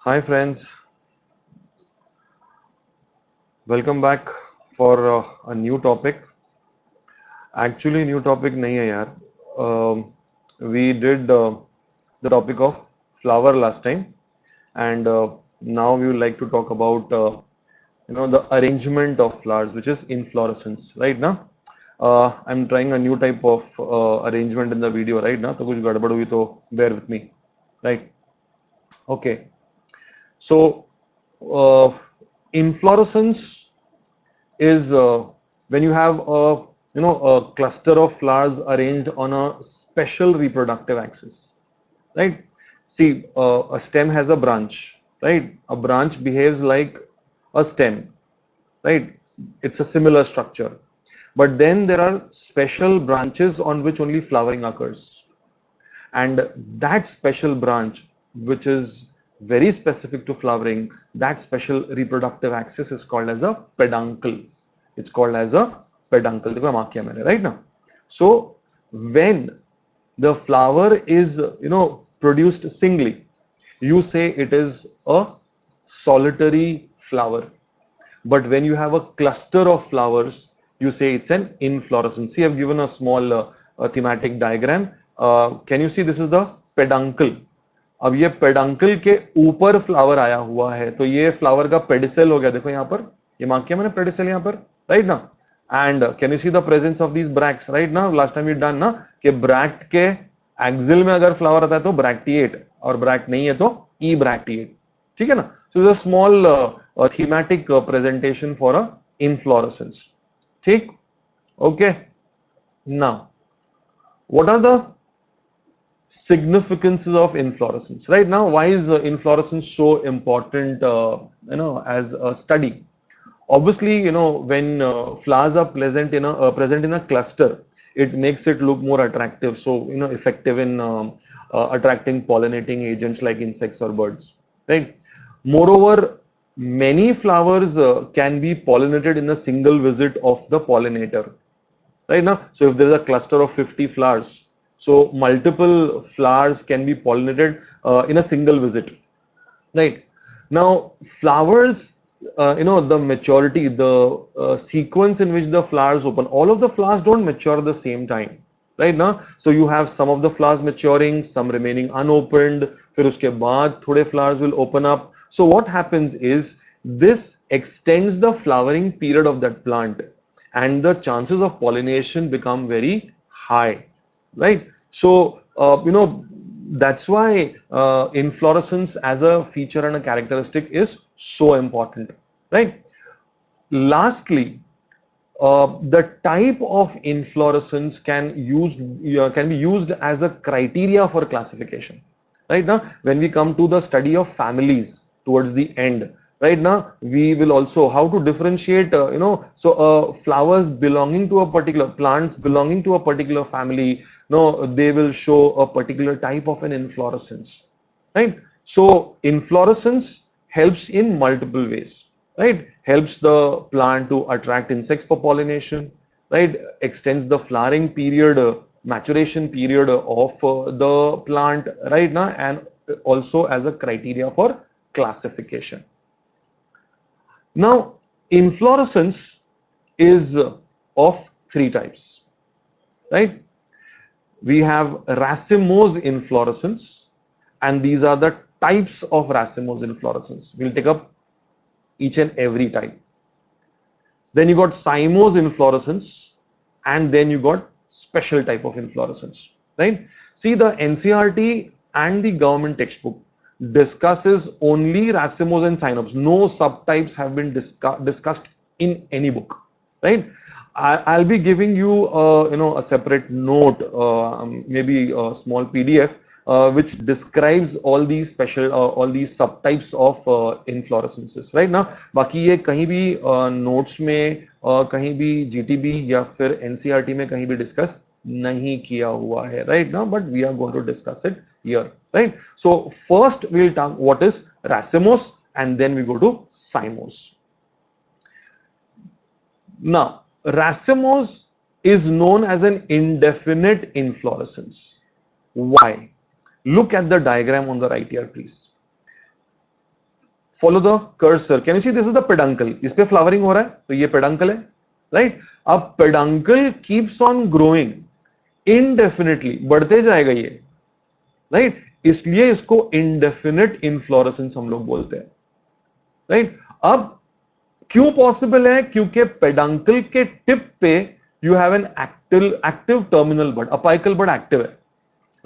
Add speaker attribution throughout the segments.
Speaker 1: Hi friends, welcome back for a new topic. Actually, new topic नहीं है यार. We did the topic of flower last time, and now we would like to talk about the arrangement of flowers, which is inflorescence. Right now, I'm trying a new type of arrangement in the video right now. तो कुछ गड़बड़ हुई तो bear with me. Right? Okay. So, uh, inflorescence is when you have a cluster of flowers arranged on a special reproductive axis, right? See, a stem has a branch, right? A branch behaves like a stem, right? It's a similar structure, but then there are special branches on which only flowering occurs, and that special branch, which is very specific to flowering, that special reproductive axis is called as a peduncle. It's called as a peduncle. देखो mark किया मैंने right now. So when the flower is produced singly, you say it is a solitary flower. But when you have a cluster of flowers, you say it's an inflorescence. See, I've given a small thematic diagram. Can you see this is the peduncle? अब ये peduncle के ऊपर flower आया हुआ है तो ये flower का पेडिसल हो गया. देखो यहाँ पर ये मार्क किया मैंने पेडिसल यहाँ पर राइट ना. And can you see the presence of these bracts right ना. लास्ट टाइम यू डन ना कि ब्रैक्ट के एक्सिल में अगर फ्लावर आता है तो ब्रैक्टिएट और ब्रैक्ट नहीं है तो ई ब्रैक्टिएट. ठीक है ना. So it's a small thematic presentation for a inflorescence. ठीक. Okay. Now, what are the significances of inflorescence? Right now, why is inflorescence so important? As a study. Obviously, when flowers are present in a cluster, it makes it look more attractive. So, effective in attracting pollinating agents like insects or birds. Right. Moreover, many flowers can be pollinated in a single visit of the pollinator. Right now, so if there is a cluster of 50 flowers, so multiple flowers can be pollinated in a single visit. Right. Now, flowers, the maturity, the sequence in which the flowers open, all of the flowers don't mature at the same time. Right now, so you have some of the flowers maturing, some remaining unopened, फिर उसके बाद थोड़े flowers will open up. So what happens is this extends the flowering period of that plant and the chances of pollination become very high, right? So, that's why inflorescence as a feature and a characteristic is so important, right? Lastly, the type of inflorescence can be used as a criteria for classification. Right now, when we come to the study of families towards the end, right now we will also how to differentiate. Flowers belonging to a particular plants belonging to a particular family. No, they will show a particular type of an inflorescence. Right. So inflorescence helps in multiple ways. Right, helps the plant to attract insects for pollination, right, extends the flowering period, maturation period of the plant right now, and also as a criteria for classification. Now, inflorescence is of three types, right? We have racemose inflorescence, and these are the types of racemose inflorescence. We'll take up each and every type. Then you got cymose inflorescence, and then you got special type of inflorescence, right? See, the NCERT and the government textbook discusses only racemose and cymose. No subtypes have been discussed in any book, right? I'll be giving you a separate note, maybe a small PDF, which describes all these subtypes of inflorescences. Right now, बाकी ये कहीं भी notes में कहीं भी GTB या फिर NCERT में कहीं भी discuss नहीं किया हुआ है right now, but we are going to discuss it here, right? So first we'll talk what is racemose, and then we go to cymose. Now, racemose is known as an indefinite inflorescence. Why? Look at the diagram on the right here, please. follow the cursor. Can you see this is the peduncle? इस पे flowering हो रहा है, तो ये peduncle है, right? अब peduncle keeps on growing indefinitely, बढ़ते जाएगा ये, right? इसलिए इसको indefinite inflorescence हम लोग बोलते हैं, right? अब क्यों पॉसिबल है? क्योंकि पेडंकल के टिप पे you have an active terminal bud, apical bud active है,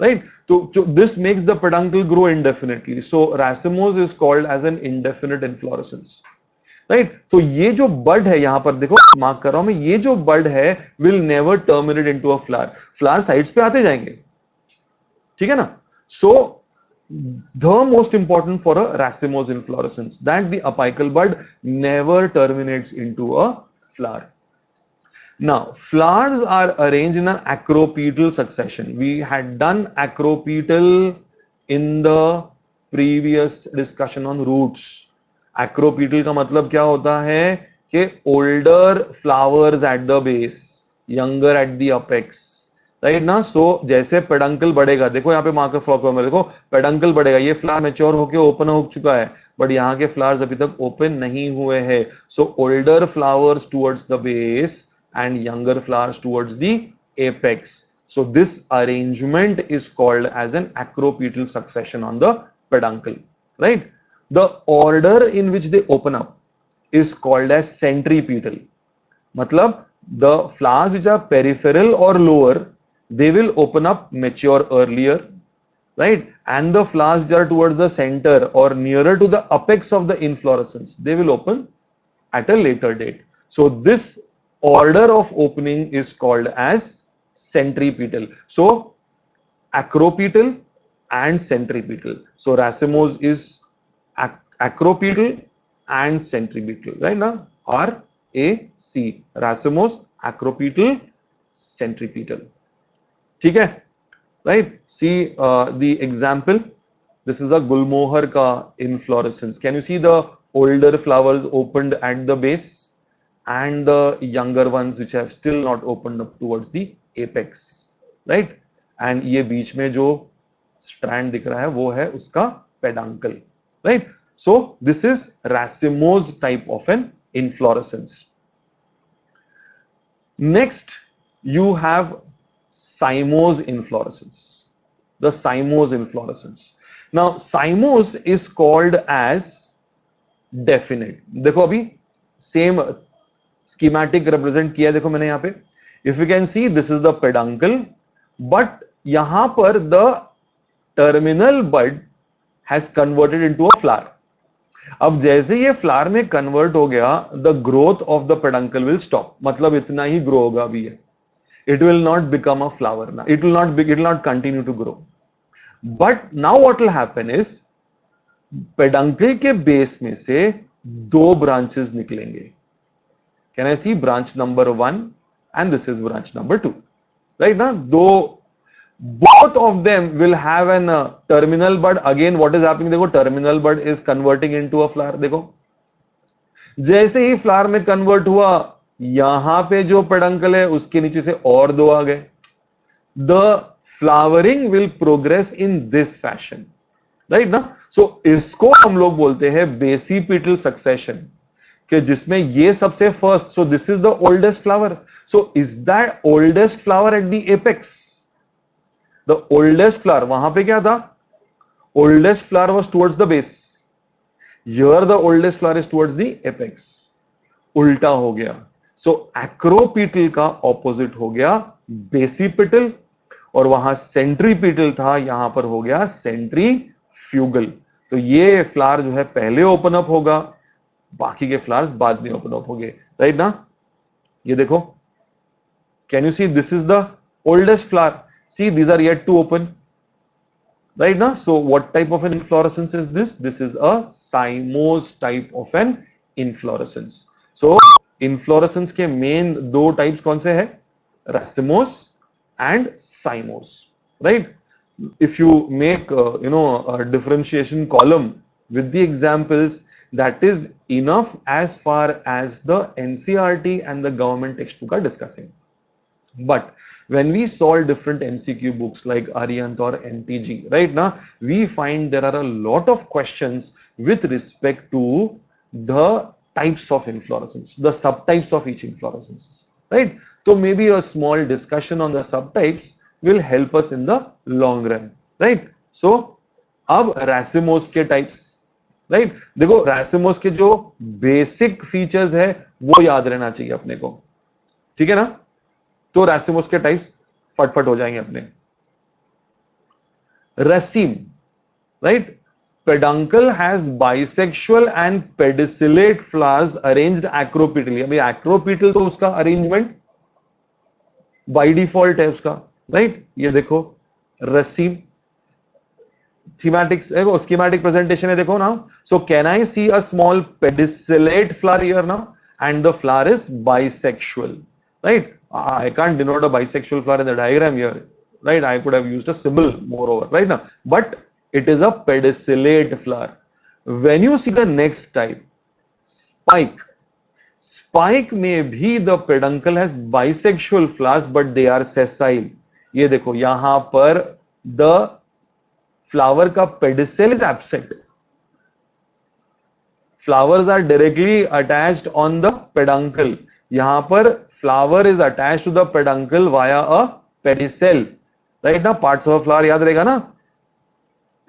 Speaker 1: राइट? तो this makes the peduncle grow indefinitely, so racemose is called as an indefinite inflorescence, right? तो ये जो बड है, यहां पर देखो मार्क कर रहा हूं मैं, ये जो बड है will never terminate into a flower, flower sides पे आते जाएंगे, ठीक है ना? सो the most important for a racemose inflorescence that the apical bud never terminates into a flower. Now flowers are arranged in an acropetal succession. We had done acropetal in the previous discussion on roots. Acropetal का मतलब क्या होता है कि older flowers at the base, younger at the apex, right ना? सो जैसे peduncle बढ़ेगा, देखो यहाँ पे मार्कर फ्लॉक में देखो पेडंकल बढ़ेगा, ये फ्लावर मैच्योर होके ओपन हो चुका है, बट यहाँ के फ्लावर्स अभी तक ओपन नहीं हुए हैं, so older flowers towards the base and younger flowers towards the apex. So this arrangement is called as an acropetal succession on the peduncle, right? The order in which they open up is called as centripetal. मतलब the flowers which are peripheral or lower, they will open up mature earlier, right? And the flowers which are towards the center or nearer to the apex of the inflorescence, they will open at a later date. So this order of opening is called as centripetal. So acropetal and centripetal. So racemose is acropetal and centripetal, right? Now RAC, racemose, acropetal, centripetal. ठीक है, right? See the example. This is a gulmohar ka inflorescence. Can you see the older flowers opened at the base and the younger ones which have still not opened up towards the apex, right? And ये बीच में जो strand दिख रहा है वो है उसका peduncle, right? So this is racemose type of an inflorescence. Next you have cymose inflorescence. The cymose inflorescence. Now cymose is called as definite. देखो अभी same schematic represent किया है, देखो मैंने यहाँ पे, if you can see this is the peduncle, but यहाँ पर the terminal bud has converted into a flower. अब जैसे ये फ्लावर में कन्वर्ट हो गया, the growth of the peduncle will stop, मतलब इतना ही ग्रो होगा अभी ये, it will not become a flower now, it will not continue to grow. But now what will happen is peduncle के बेस में से दो ब्रांचेस निकलेंगे. Can I see branch number 1 and this is branch number 2, right? Now both of them will have an terminal bud. Again what is happening, देखो terminal bud is converting into a flower. देखो जैसे ही flower में convert हुआ, यहां पे जो peduncle है उसके नीचे से और दो आ गए. The flowering will progress in this fashion, right ना? सो इसको हम लोग बोलते हैं बेसिपिटल सक्सेशन, कि जिसमें ये सबसे first, so this is the oldest flower, so is that oldest flower at the apex. The oldest flower वहां पे क्या था? Oldest flower was towards the base. Here the oldest flower is towards the apex. उल्टा हो गया. सो एक्रोपीटल का opposite हो गया बेसिपिटल, और वहां सेंट्रीपीटल था, यहां पर हो गया सेंट्रीफ्यूगल. तो ये फ्लावर जो है पहले ओपन अप होगा, बाकी के फ्लावर्स बाद में ओपन अप होंगे, राइट ना? ये देखो, can you see this is the oldest flower, see these are yet to open, right now. So what type of an inflorescence is this? This is a cymose type of an inflorescence. So inflorescence के main दो types कौन से हैं? Racemose and cymose, right? If you make a differentiation column with the examples, that is enough as far as the NCERT and the government textbook are discussing. But when we solve different MCQ books like Aryant or NPG, right now, we find there are a lot of questions with respect to the types of inflorescence, the subtypes of each inflorescence, right? So maybe a small discussion on the subtypes will help us in the long run, right? So, अब racemose के types, right देखो रैसिमोस के जो basic features है वो याद रहना चाहिए अपने को, ठीक है ना? तो रैसिमोस के टाइप्स फटफट हो जाएंगे अपने. Raceme, right? Peduncle has bisexual and pedicellate flowers arranged acropetally. अभी एक्रोपिटल तो उसका अरेंजमेंट बाय डिफॉल्ट है उसका, राइट? ये देखो रसीम thematic schematic presentation है देखो now. So can I see a small pedicellate flower here now? And the flower is bisexual, right? I can't denote a bisexual flower in the diagram here, right? I could have used a symbol moreover, right now. But it is a pedicellate flower. When you see the next type, spike. Spike में भी the peduncle has bisexual flowers, but they are sessile. ये देखो यहां पर the flower का pedicel is absent. Flowers are directly attached on the peduncle. यहां पर flower is attached to the peduncle via a pedicel. Right now parts of a flower याद रहेगा ना?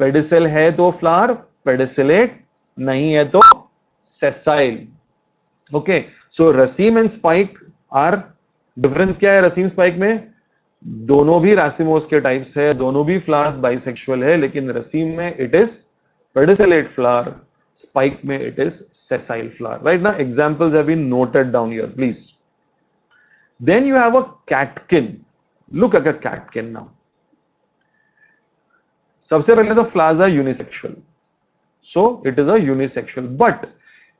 Speaker 1: Pedicel है तो flower pedicellate, नहीं है तो sessile. Okay, so raceme and spike are difference क्या है raceme spike में? दोनों भी रैसिमोस के टाइप्स है, दोनों भी फ्लावर्स बाइसेक्सुअल है, लेकिन रसीम में it is pedicellate flower, spike में it is sessile flower. Right ना, examples have been noted down here please. Then you have a catkin. Look at a catkin now. सबसे पहले तो flowers are unisexual, so it is a unisexual, but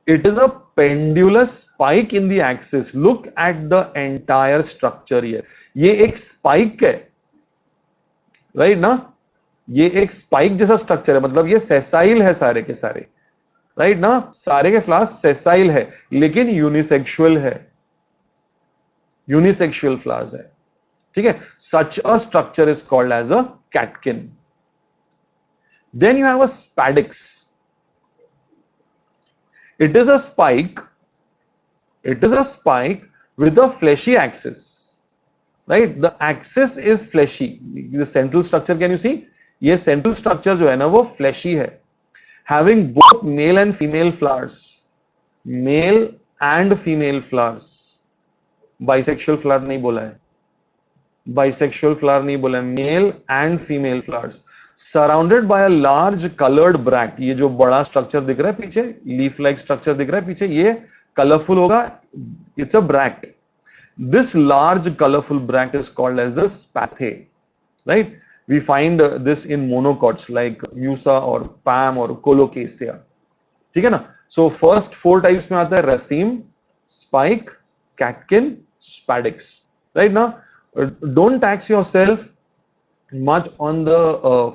Speaker 1: it is a pendulous spike in the axis. Look at the entire structure here. ये एक spike है, right ना? ये एक spike जैसा structure है, मतलब ये sessile है सारे के सारे, right ना? सारे के flowers sessile है, लेकिन unisexual है, unisexual flowers है, ठीक है? Such a structure is called as a catkin. Then you have a spadix. It is a spike. It is a spike with a fleshy axis, right? The axis is fleshy. The central structure, can you see? ये central structure जो है ना वो fleshy है, having both male and female flowers. Male and female flowers. Bisexual flower नहीं बोला है. Bisexual flower नहीं बोला है. Male and female flowers. Surrounded by a large colored bract. ये जो बड़ा स्ट्रक्चर दिख रहा है पीछे, लीफ लाइक स्ट्रक्चर दिख रहा है पीछे, ये कलरफुल होगा, it's a bract. This large colourful bract is called as the spathe, right? We find this in monocots like Musa और पैम और कोलोकेसिया, ठीक है ना? सो फर्स्ट 4 टाइप्स में आता है रसीम, स्पाइक, कैटकिन, स्पैडिक्स, राइट ना? Don't tax yourself much on the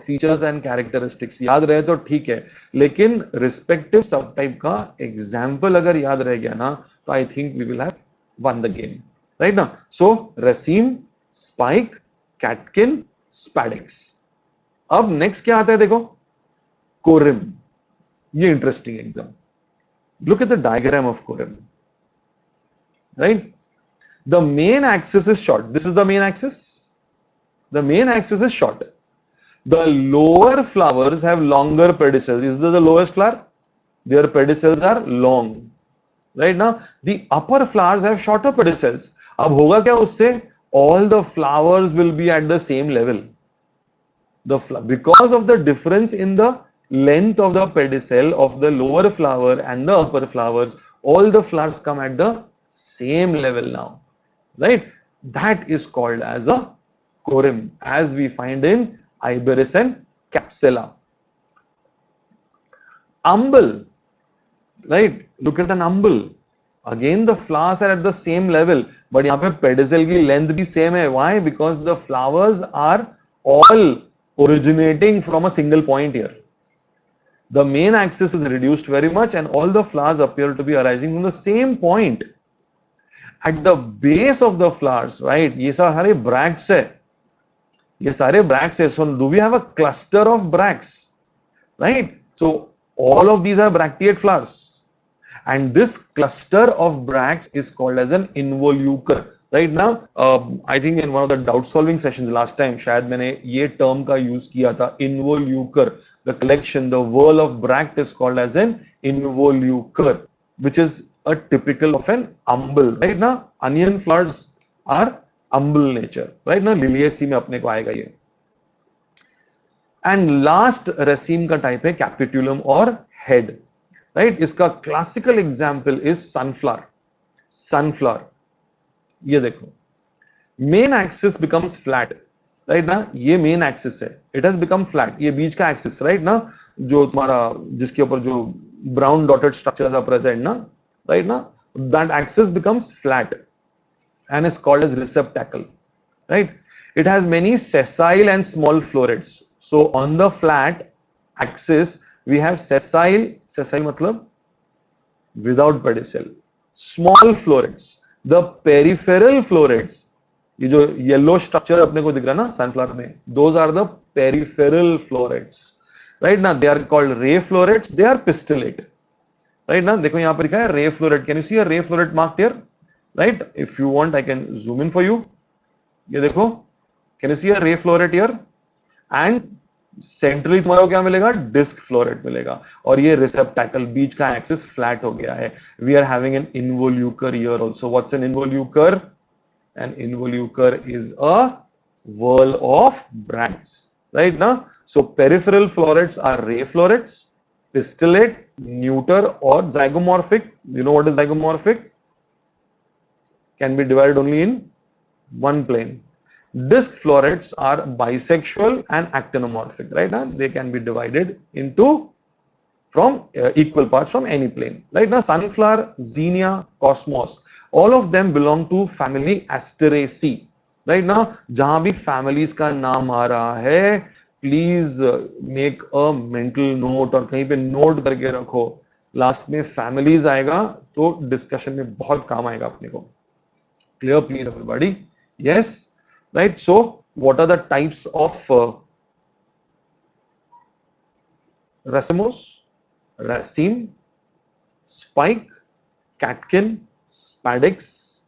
Speaker 1: features and characteristics. याद रहे तो ठीक है, लेकिन रिस्पेक्टिव सब टाइप का एग्जाम्पल अगर याद रह गया ना तो I think we will have won the game, right ना? So raceme, spike, catkin, spadix. अब नेक्स्ट क्या आता है देखो, कोरिम. ये इंटरेस्टिंग एकदम. Look at the diagram of corymb, right? The main axis is short. This is the main axis. The main axis is short. The lower flowers have longer pedicels. Is this the lowest flower? Their pedicels are long. Right now, the upper flowers have shorter pedicels. अब होगा क्या उससे? All the flowers will be at the same level. Because of the difference in the length of the pedicel of the lower flower and the upper flowers, all the flowers come at the same level now. Right? That is called as a corim, as we find in Iberis and Capsella. Umbel, right? Look at an umbel. Again, the flowers are at the same level, but यहाँ पे pedicel की length भी same है. Why? Because the flowers are all originating from a single point here. The main axis is reduced very much, and all the flowers appear to be arising from the same point. At the base of the flowers, right? ये सारे bracts है, ये सारे bracts है. So do we have a cluster of bracts, right? So all of these are bracteate flowers, and this cluster of bracts is called as an involucre. Right now, I think in one of the doubt solving sessions last time, शायद मैंने ये term का use किया था, involucre. The collection, the whorl of bract is called as an involucre, which is a typical of an umbel. Right now, onion flowers are umbel nature. Right now, Liliaceae में अपने को आएगा ये. And last raceme का type है capitulum और head. Right? इसका classical example is sunflower. Sunflower. ये देखो, main axis becomes flat, right ना, ये main axis है, it has become flat, ये बीच का axis, right ना, जो तुम्हारा जिसके ऊपर जो brown dotted structures are present ना, right ना, that axis becomes flat and is called as receptacle, right? It has many sessile and small florets. So on the flat axis we have sessile मतलब without pedicel, small florets. The peripheral florets, ये जो yellow structure अपने को दिख रहा है ना sunflower में, those are the peripheral florets, right now they are called ray florets, they are pistillate, right now देखो यहाँ पर लिखा है ray floret. Can you see a ray floret marked here, right? If you want I can zoom in for you. ये देखो, can you see a ray floret here? And centrally तुम्हारा क्या मिलेगा, डिस्क फ्लोरेट मिलेगा, और ये रिसेप्टैकल बीच का axis flat हो गया है. We are having an involucre here also. What's an involucre? An involucre is a whorl of bracts, right now. So peripheral florets are ray florets, pistillate, neuter or zygomorphic. You know what is zygomorphic? Can be divided only in one plane. Disc florets are bisexual and actinomorphic, right now they can be divided into from equal parts from any plane, right now. Sunflower, zinnia, cosmos, all of them belong to family Asteraceae, right now. जहां भी families का नाम आ रहा है, please make a mental note और कहीं पे note करके रखो. लास्ट में families आएगा तो discussion में बहुत काम आएगा अपने को. Clear please everybody? Yes. Right, so what are the types of racemose? Raceme, spike, catkin, spadix,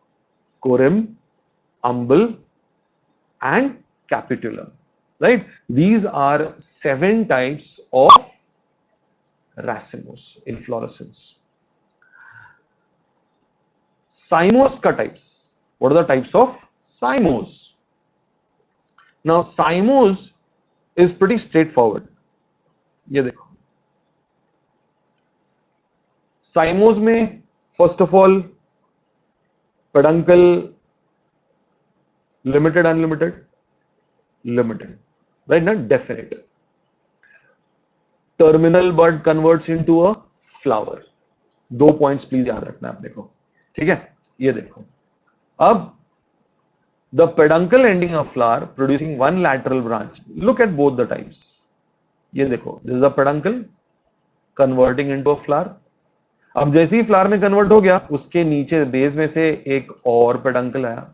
Speaker 1: corym, umbel and capitulum, right? These are 7 types of racemose inflorescence. Cymose ka types. What are the types of cymose? Now cymose is pretty straightforward. ये देखो, cymose में first of all peduncle limited, unlimited, limited, right now definite. Terminal bud converts into a flower. 2 points please याद रखना आपने को, ठीक है? ये देखो, अब the peduncle ending of flower producing one lateral branch. Look at both the types. ये देखो, this is a peduncle converting into a flower. अब जैसे ही flower में convert हो गया, उसके नीचे base में से एक और peduncle आया,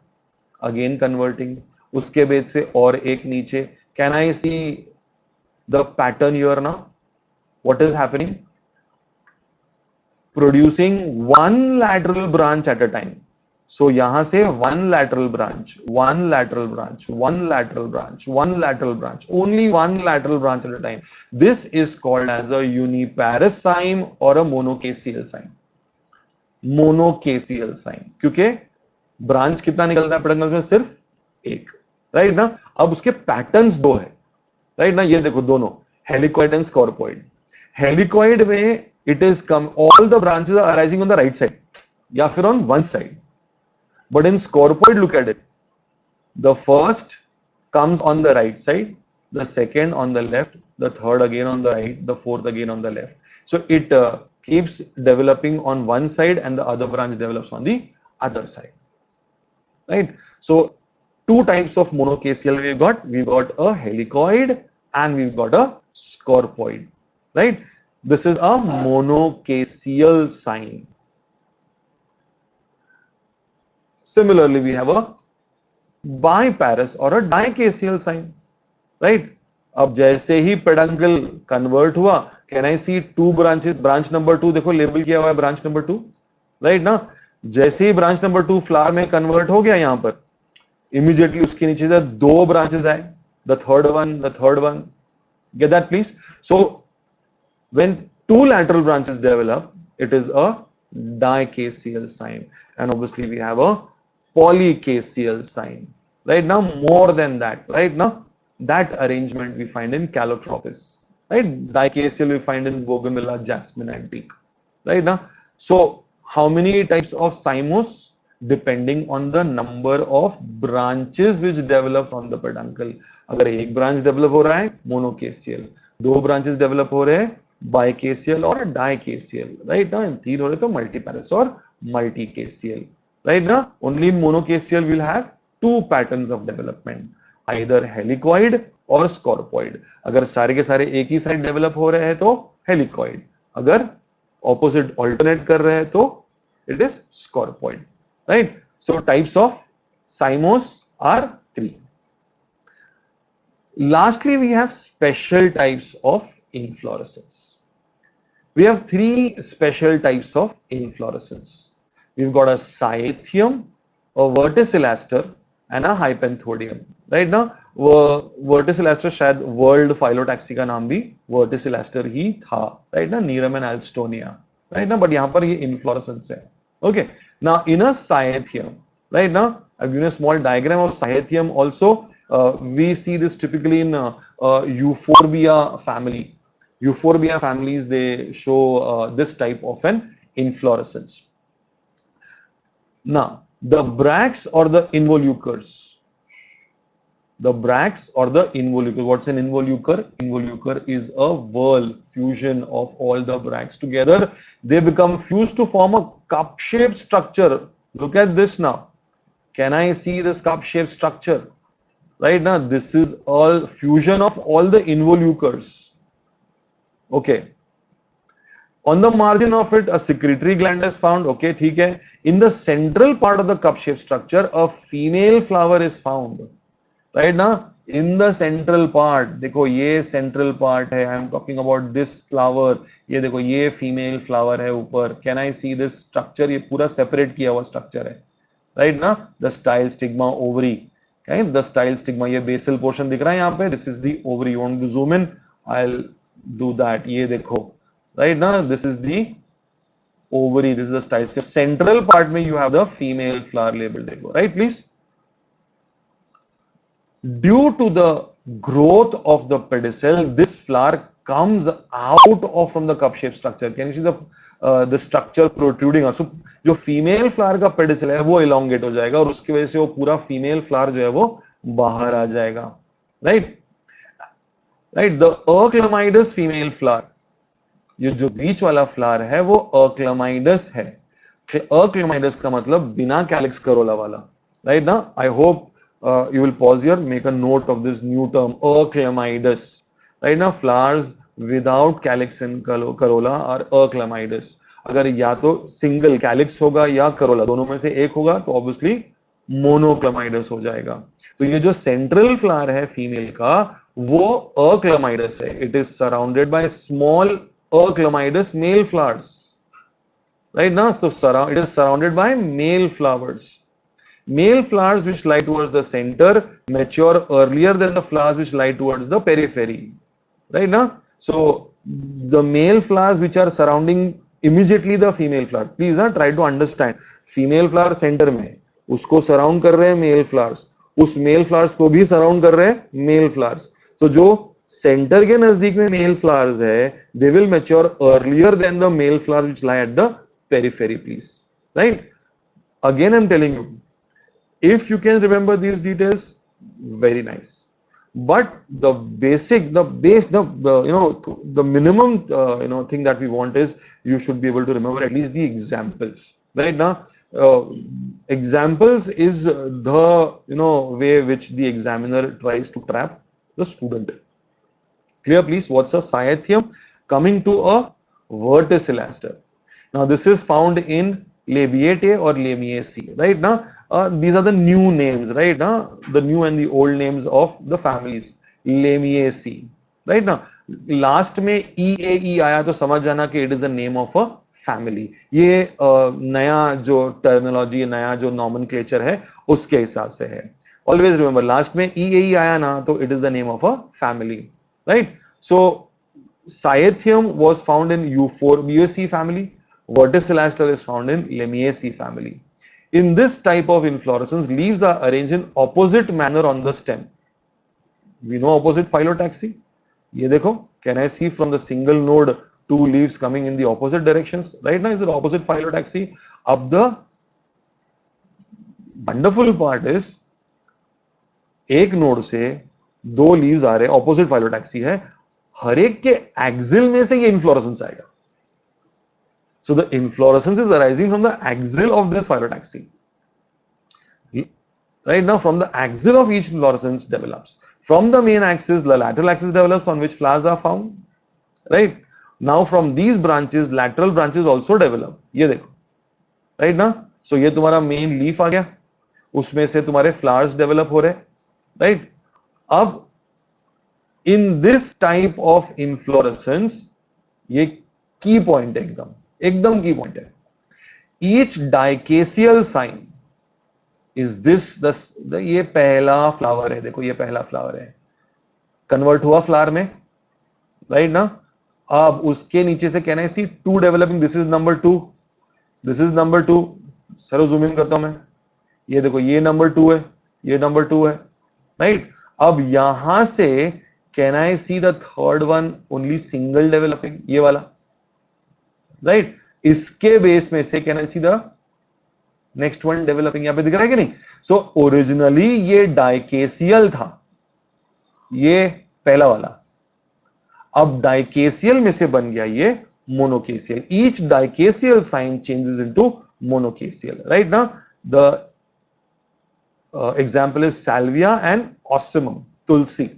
Speaker 1: again converting, उसके base से और एक नीचे. Can I see the pattern here now? What is happening? Producing one lateral branch at a time. So यहाँ से one lateral branch, one lateral branch, one lateral branch, one lateral branch, only one lateral branch at a time. This is called as a uniparous cyme or a monocaseal cyme. Monocaseal cyme, क्योंकि branch कितना निकलता है peduncle में? सिर्फ एक, right ना? अब उसके patterns 2 है, right ना? ये देखो दोनों, helicoid and scorpoid. Helicoid में it is come, all the branches are arising on the right side या फिर on one side. But in scorpoid, look at it. The first comes on the right side, the second on the left, the third again on the right, the fourth again on the left. So it keeps developing on one side and the other branch develops on the other side. Right? So 2 types of monocaseal we've got. We've got a helicoid and we've got a scorpoid. Right? This is a monocaseal cyme. Similarly, we have a biparous or a dicacial sign, right? अब जैसे ही peduncle convert हुआ, can I see two branches, branch number 2 देखो label किया हुआ है branch number 2, right ना? जैसे ही ब्रांच नंबर 2 फ्लावर में कन्वर्ट हो गया यहां पर, इमीडिएटली उसके नीचे से दो ब्रांचेस आए, the third one, get that please? So when two lateral branches develop, it is a dicacial sign, and obviously we have a polycacial sign, right? Now more than that, right? Now that arrangement we find in Calotropis, right? Dicacial we find in Bougainvillea, jasmine, antique, right? Now so how many types of cymos? Depending on the number of branches which develop from the peduncle. अगर एक branch develop हो रहा है मोनोकेसियल, दो branches develop हो रहे हैं बाइकेसियल और डाइकेसियल, राइट ना? तीन हो रहे तो मल्टीपैरस और मल्टीकेसियल, राइट ना? Only monochasial will have two patterns of development, either helicoid और स्कॉर्पॉइड. अगर सारे के सारे एक ही साइड डेवलप हो रहे हैं तो हेलिकॉइड, अगर ऑपोजिट ऑल्टरनेट कर रहे हैं तो it is scorpoid, right? So types of cymos are 3. Lastly, we have special types of inflorescence. We have 3 special types of inflorescence. We've got a Scythium, a Verticillaster and a Hypanthodium, right? now Verticillaster शायद world phyllotaxy का नाम भी Verticillaster ही था, right? ना Nerum and Alstonia, right? ना but यहाँ पर ये inflorescence है. Okay, now in a Scythium, right? now I've given a small diagram of Scythium also. We see this typically in Euphorbia family. Euphorbia families, they show this type of an inflorescence. Now the bracts or the involucres, the bracts or the involucre. What's an involucre? Involucre is a whorl fusion of all the bracts together. They become fused to form a cup-shaped structure. Look at this now. Can I see this cup-shaped structure? Right now, this is all fusion of all the involucres. Okay. On the margin of it, a secretory gland is found. Okay, ठीक है. In the central part of the cup-shaped structure, a female flower is found. Right ना? इन the central part, देखो ये central part है, I am talking about this flower, ये देखो ये फीमेल फ्लावर है ऊपर. Can I see this structure? ये पूरा सेपरेट किया हुआ स्ट्रक्चर है, राइट ना? The style stigma ovary, the style stigma, ये बेसल पोर्शन दिख रहा है यहाँ पे, this is the ovary. You want to zoom in? I will do that. ये देखो, राइट ना? This is the ovary, this is the style stigma. Central part में you have the female flower label, देखो, right please. Due to the growth of the pedicel, this flower comes out of from the cup-shaped structure. Can you see the structure protruding? So जो female flower का pedicel है वो elongate हो जाएगा और उसकी वजह से वो पूरा female flower जो है वो बाहर आ जाएगा, right? Right? The Euchlamydus female flower, ये जो बीच वाला फ्लावर है वो Euchlamydus है. Euchlamydus का मतलब बिना कैलिक्स करोला वाला, right ना? I hope you will pause here, make a note of this new term, Euchlamydus, right now? Flowers without calyx and corolla are Euchlamydus. अगर या तो सिंगल कैलिक्स होगा या करोला, दोनों में से एक होगा तो ऑब्वियसली मोनोक्लामाइडस हो जाएगा. तो ये जो सेंट्रल फ्लावर है फीमेल का वो Euchlamydus है. It is surrounded by small Euchlamydus male flowers, right ना? So it is surrounded by male flowers. Male flowers which lie towards the center mature earlier than the flowers which lie towards the periphery, right now? So the male flowers which are surrounding immediately the female flower, please try to understand, female flower center में, उसको surround कर रहे हैं male flowers, उस male flowers को भी surround कर रहे हैं male flowers. So जो center के नजदीक में male flowers है, they will mature earlier than the male flowers which lie at the periphery, please, right? Again I'm telling you, if you can remember these details, very nice. But the basic, the minimum thing that we want is you should be able to remember at least the examples, right now? Examples is the way which the examiner tries to trap the student. Clear, please? What's a Scythium? Coming to a Verticillaster. Now this is found in Labiatae or Lamiaceae, right now? these are the new names, right? The new and the old names of the families. Lamiaceae, right? now last में ई ए ई आया तो समझ जाना कि it is the name of a family. ये नया जो terminology, नया जो नॉमेनक्लेचर है उसके हिसाब से है. ऑलवेज रिमेंबर, लास्ट में ई ए ई आया ना तो it is the name of a family, right? So Scythium was found in Euphorbiaceae family. Verticilliaster is found in Lamiaceae family. In this type of inflorescence, leaves are arranged in opposite manner on the stem. We know opposite phyllotaxy. ये देखो, can I see from the single node two leaves coming in the opposite directions? Right now is it opposite phyllotaxy. अब the wonderful part is एक node से दो leaves आ रहे, opposite phyllotaxy है, हर एक के एक्सिल में से ये इन्फ्लोरेसेंस आएगा. So the inflorescence is arising from the axil of this phyllotaxy. Right now, from the axil of each inflorescence develops. From the main axis, the lateral axis develops on which flowers are found. Right now, from these branches, lateral branches also develop. ये देखो, right ना? So ये तुम्हारा main leaf आ गया, उसमें से तुम्हारे flowers develop हो रहे, right? अब in this type of inflorescence, ये key point है, एकदम की पॉइंट है. Each dichasial sign is this ये पहला फ्लावर है. देखो ये पहला फ्लावर है, कन्वर्ट हुआ फ्लावर में, राइट ना? अब उसके नीचे से can I see two developing. This is number two, this is number two. Sir zoom in करता हूं मैं, ये देखो ये नंबर टू है, ये नंबर टू है, राइट? अब यहां से can I see the third one only single developing, ये वाला, राइट? इसके बेस में से can I see the next one developing. यहां पे दिख रहा है कि नहीं? सो ओरिजिनली ये डाइकेसियल था, ये पहला वाला. अब डाइकेसियल में से बन गया ये monochasial. Each dichasial cyme changes into monochasial, right ना? The example is salvia and ocimum, tulsi.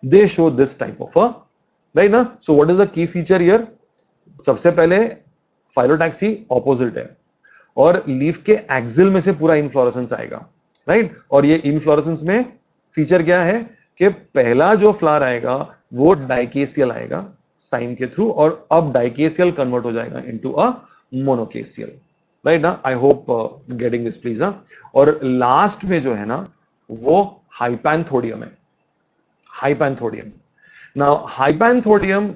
Speaker 1: They show this type of a, right ना? So what is the key feature here? सबसे पहले फाइलोटैक्सी ऑपोजिट है और लीफ के axle में से पूरा इन्फ्लोरेसेंस आएगा, राइट? और ये इन्फ्लोरेसेंस में फीचर क्या है कि पहला जो फ्लावर आएगा वो डाइकेसियल आएगा साइन के थ्रू, और अब डाइकेसियल कन्वर्ट हो जाएगा इनटू अ मोनोकेसियल, राइट ना? I hope getting this please. और लास्ट में जो है ना वो हाइपैंथोडियम है. हाइपैंथोडियम, नाउ हाइपैंथोडियम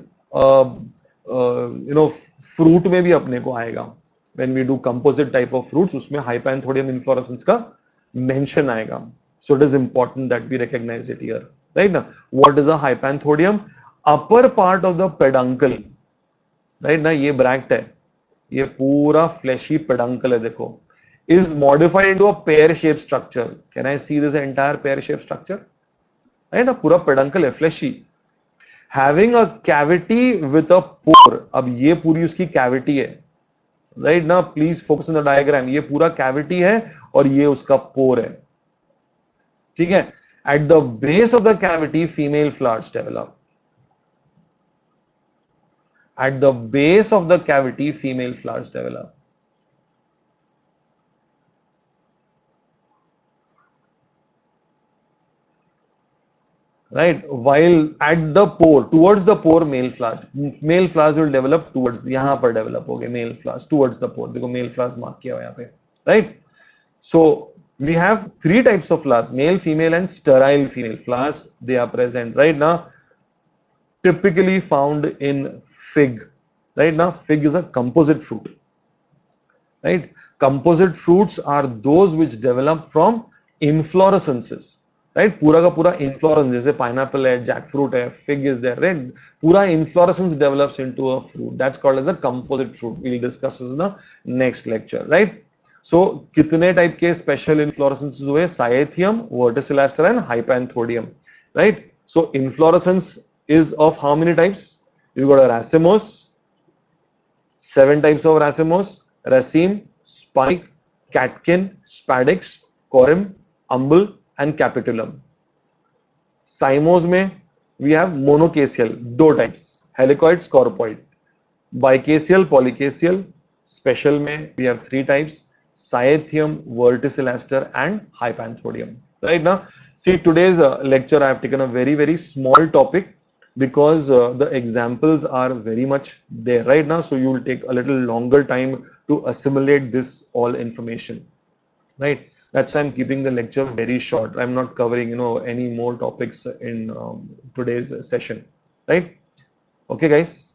Speaker 1: फ्रूट में भी अपने को आएगा. when we do composite type of fruits, उसमें hypanthodium inflorescence का mention आएगा. So it is important that we recognize it here, right? Now, what is a hypanthodium? Upper part of the peduncle, right? ना ये bract है, ये पूरा fleshy peduncle है, देखो, is modified into a pear-shaped structure. Can I see this entire pear-shaped structure? Right? ना पूरा peduncle है, fleshy, having a cavity with a pore. अब ये पूरी उसकी cavity है, राइट ना? Please focus on the diagram. ये पूरा कैविटी है और ये उसका पोर है, ठीक है? At the base of the cavity female flowers develop. At the base of the cavity female flowers develop. right? While at the pore, towards the pore, male flowers will develop towards, यहाँ पर develop हो गए male flowers towards the pore. देखो male flowers mark किया हुआ यहाँ पे, right? So we have three types of flowers: male, female, and sterile female flowers. They are present right now, typically found in fig. Right now, fig is a composite fruit. Right? Composite fruits are those which develop from inflorescences. Right? पूरा का पूरा inflorescence, जैसे pineapple है, jackfruit है, fig is there, right? पूरा inflorescence develops into a fruit. That's called as a composite fruit. We will discuss in the next lecture, right? So कितने type के special inflorescences हुए? Cyathium, verticillaster and hypanthodium, right? So inflorescence is of how many types? You got a racemose, 7 types of racemose: raceme, spike, catkin, spadix, corymb, umbel and capitulum. Cymose में we have monocaseal, 2 types: helicoid, scorpoid. Bicaseal, polycaseal. Special में we have 3 types: Cyathium, verticilliaster, and hypanthodonium. Right now, see today's lecture I have taken a very small topic because the examples are very much there right now. So you will take a little longer time to assimilate this all information, right? That's why I'm keeping the lecture very short. I'm not covering, any more topics in today's session, right? Okay, guys.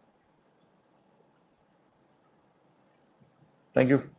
Speaker 1: Thank you.